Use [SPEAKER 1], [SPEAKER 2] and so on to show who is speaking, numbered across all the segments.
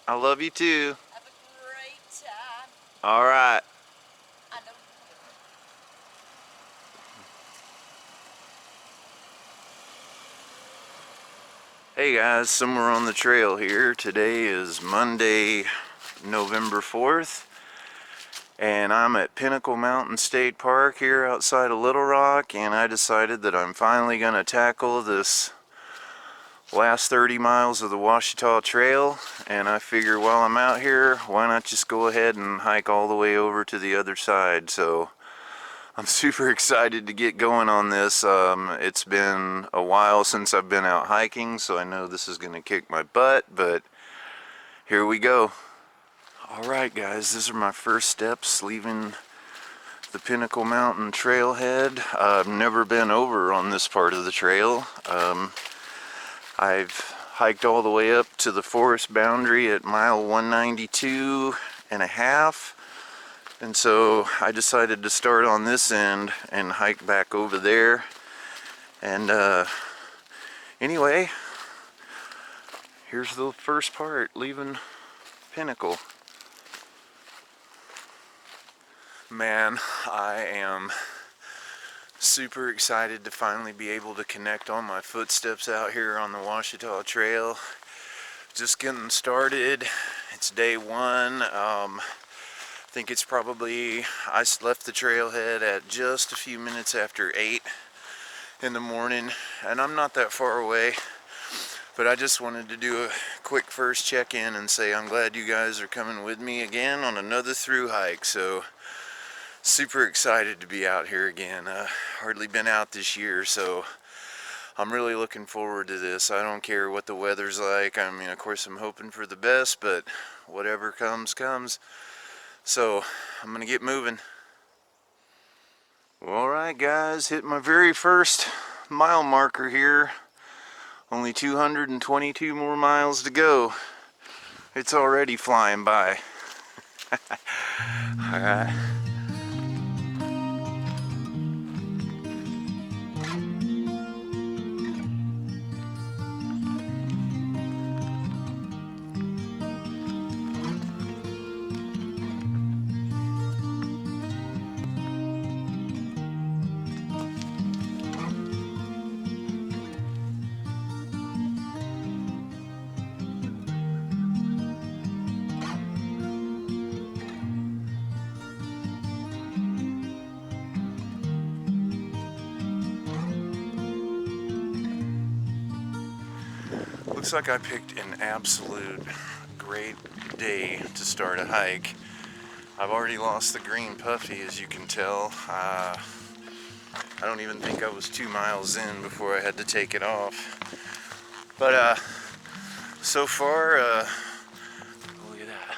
[SPEAKER 1] I love you too.
[SPEAKER 2] Have a great time.
[SPEAKER 1] All right.
[SPEAKER 2] I know.
[SPEAKER 1] Hey guys, somewhere on the trail here. Today is Monday, November 4th, and I'm at Pinnacle Mountain State Park here outside of Little Rock, and I decided that I'm finally going to tackle this last 30 miles of the Ouachita Trail, and I figure while I'm out here, why not just go ahead and hike all the way over to the other side. So I'm super excited to get going on this. It's been a while since I've been out hiking, so I know this is going to kick my butt, but here we go. Alright guys, these are my first steps leaving the Pinnacle Mountain trailhead. I've never been over on this part of the trail. I've hiked all the way up to the forest boundary at mile 192.5. And so I decided to start on this end and hike back over there. And anyway, here's the first part, leaving Pinnacle. Man, I am super excited to finally be able to connect all my footsteps out here on the Ouachita Trail. Just getting started. It's day one. I think it's probably, I left the trailhead at just a few minutes after 8 in the morning, and I'm not that far away, but I just wanted to do a quick first check-in and say I'm glad you guys are coming with me again on another through hike. So super excited to be out here again. Hardly been out this year, so I'm really looking forward to this. I don't care what the weather's like. I mean, of course I'm hoping for the best, but whatever comes, comes. So I'm gonna get moving. Alright guys, hit my very first mile marker here. Only 222 more miles to go. It's already flying by. Alright. Looks like I picked an absolute great day to start a hike. I've already lost the green puffy, as you can tell. I don't even think I was 2 miles in before I had to take it off. But so far, look at that.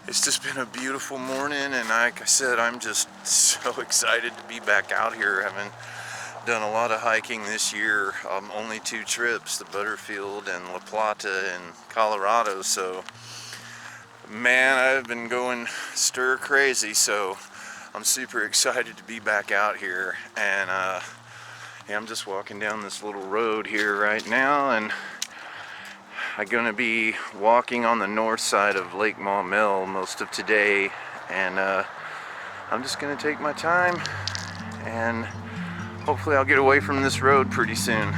[SPEAKER 1] It's just been a beautiful morning, and like I said, I'm just so excited to be back out here. I haven't done a lot of hiking this year. Only 2 trips, the Butterfield and La Plata in Colorado. So man, I've been going stir crazy, so I'm super excited to be back out here. And yeah, I'm just walking down this little road here right now, and I'm gonna be walking on the north side of Lake Maumelle most of today, and I'm just gonna take my time, and hopefully I'll get away from this road pretty soon.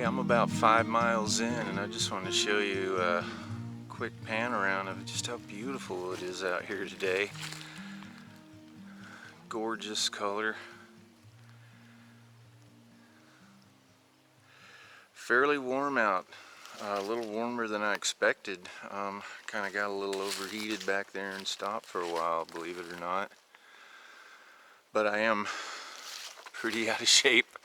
[SPEAKER 1] I'm about 5 miles in, and I just want to show you a quick pan around of just how beautiful it is out here today. Gorgeous color. fairly warm out. A little warmer than I expected. Kind of got a little overheated back there and stopped for a while, believe it or not. But I am pretty out of shape.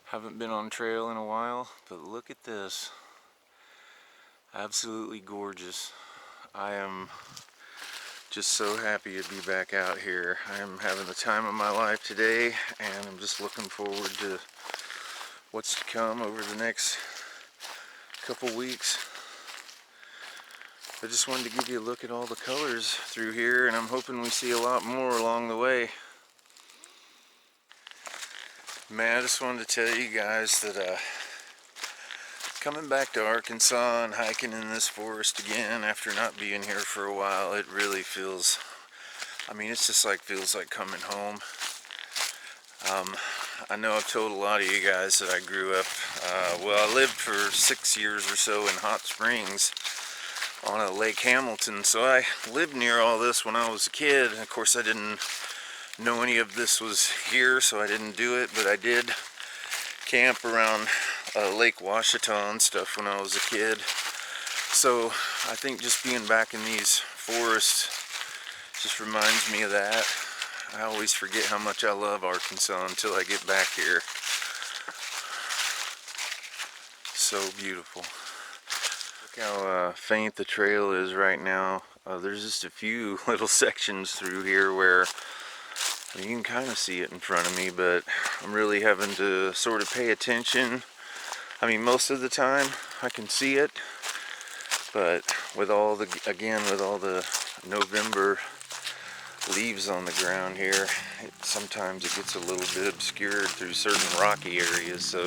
[SPEAKER 1] Haven't been on trail in a while, but look at this. Absolutely gorgeous. I am just so happy to be back out here. I am having the time of my life today, and I'm just looking forward to what's to come over the next couple weeks. I just wanted to give you a look at all the colors through here, and I'm hoping we see a lot more along the way. Man, I just wanted to tell you guys that coming back to Arkansas and hiking in this forest again after not being here for a while, it really feels, I mean, it's just like feels like coming home. I know I've told a lot of you guys that I grew up, well, I lived for 6 years or so in Hot Springs on a Lake Hamilton, so I lived near all this when I was a kid, and of course I didn't know any of this was here, so I didn't do it, but I did camp around Lake Ouachita and stuff when I was a kid. So I think just being back in these forests just reminds me of that. I always forget how much I love Arkansas until I get back here. So beautiful. Look how faint the trail is right now. There's just a few little sections through here where you can kind of see it in front of me, but I'm really having to sort of pay attention. I mean, most of the time I can see it, but with all the, again, with all the November leaves on the ground here, sometimes it gets a little bit obscured through certain rocky areas. So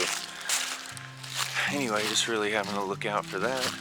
[SPEAKER 1] anyway, just really having to look out for that.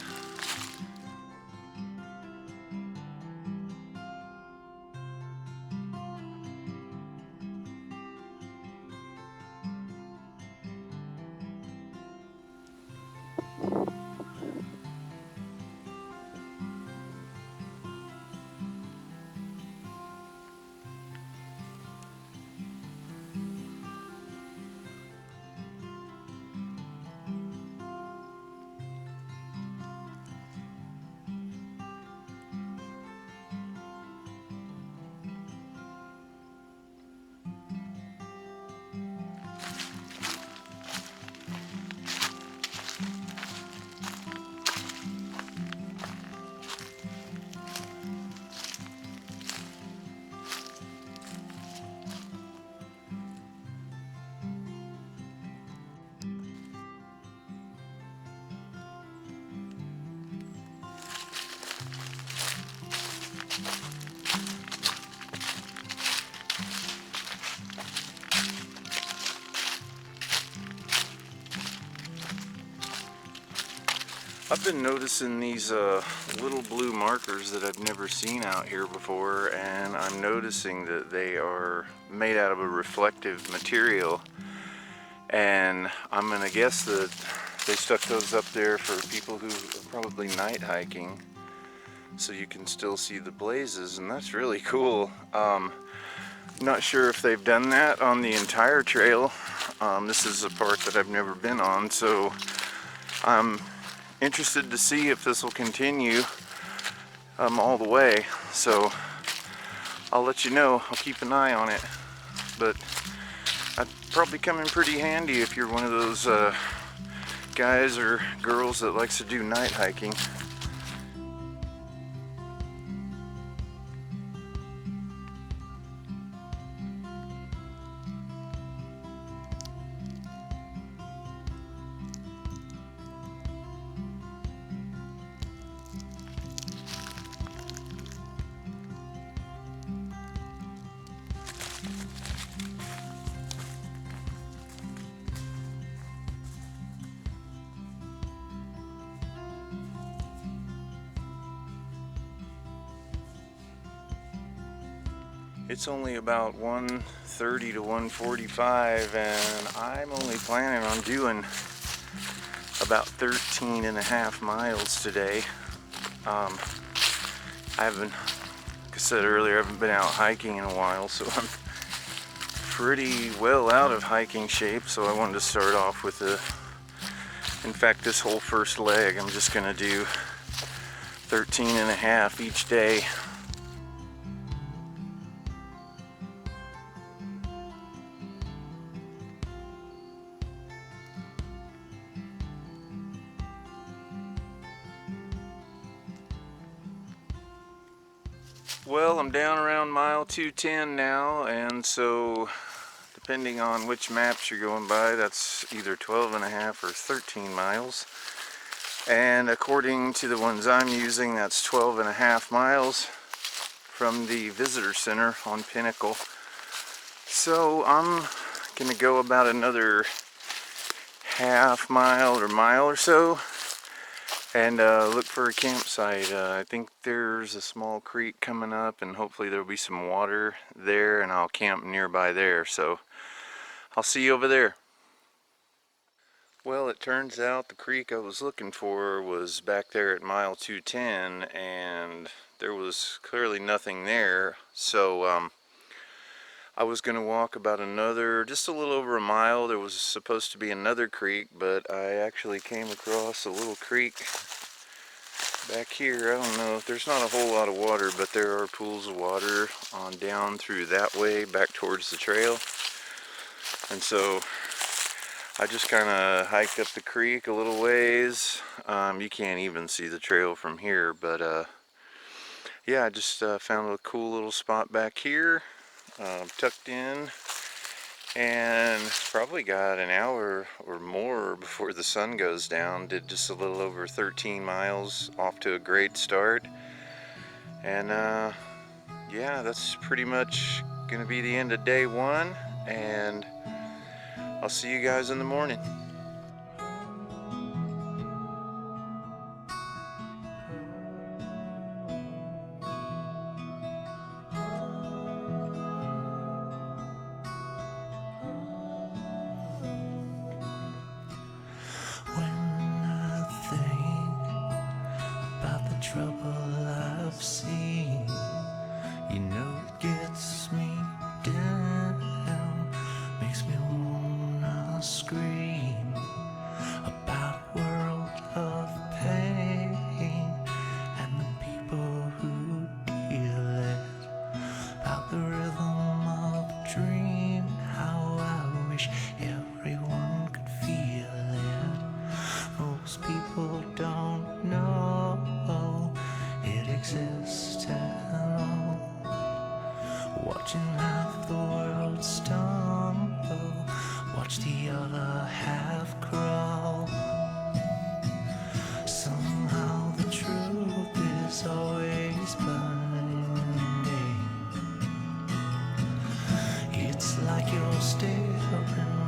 [SPEAKER 1] I've been noticing these little blue markers that I've never seen out here before, and I'm noticing that they are made out of a reflective material, and I'm gonna guess that they stuck those up there for people who are probably night hiking so you can still see the blazes, and that's really cool. Not sure if they've done that on the entire trail. This is a part that I've never been on, so I'm interested to see if this will continue all the way. So I'll let you know. I'll keep an eye on it. But I'd probably come in pretty handy if you're one of those guys or girls that likes to do night hiking. It's only about 1:30 to 1:45, and I'm only planning on doing about 13 and a half miles today. I haven't, like I said earlier, I haven't been out hiking in a while, so I'm pretty well out of hiking shape, so I wanted to start off with a In fact, this whole first leg, I'm just gonna do 13.5 each day. Well, I'm down around mile 210 now, and so depending on which maps you're going by, that's either 12.5 or 13 miles. And according to the ones I'm using, that's 12.5 miles from the visitor center on Pinnacle. So I'm gonna go about another half mile or mile or so and look for a campsite. I think there's a small creek coming up, and hopefully there'll be some water there, and I'll camp nearby there. So I'll see you over there. Well, it turns out the creek I was looking for was back there at mile 210, and there was clearly nothing there. So I was going to walk about another, just a little over a mile. There was supposed to be another creek, but I actually came across a little creek back here. I don't know, there's not a whole lot of water, but there are pools of water on down through that way back towards the trail. And so I just kind of hiked up the creek a little ways. You can't even see the trail from here, but yeah, I just found a cool little spot back here, tucked in, and probably got an hour or more before the sun goes down. Did just a little over 13 miles, off to a great start. And yeah, that's pretty much gonna be the end of day one, and I'll see you guys in the morning.
[SPEAKER 3] Trouble I've seen, you know it gets me down, makes me wanna scream about a world of pain and the people who deal it, about the rhythm of a dream, how I wish everyone could feel it. Most people don't know it exists at all. Watching half the world stumble, watch the other half crawl. Somehow the truth is always blinding. It's like you're staring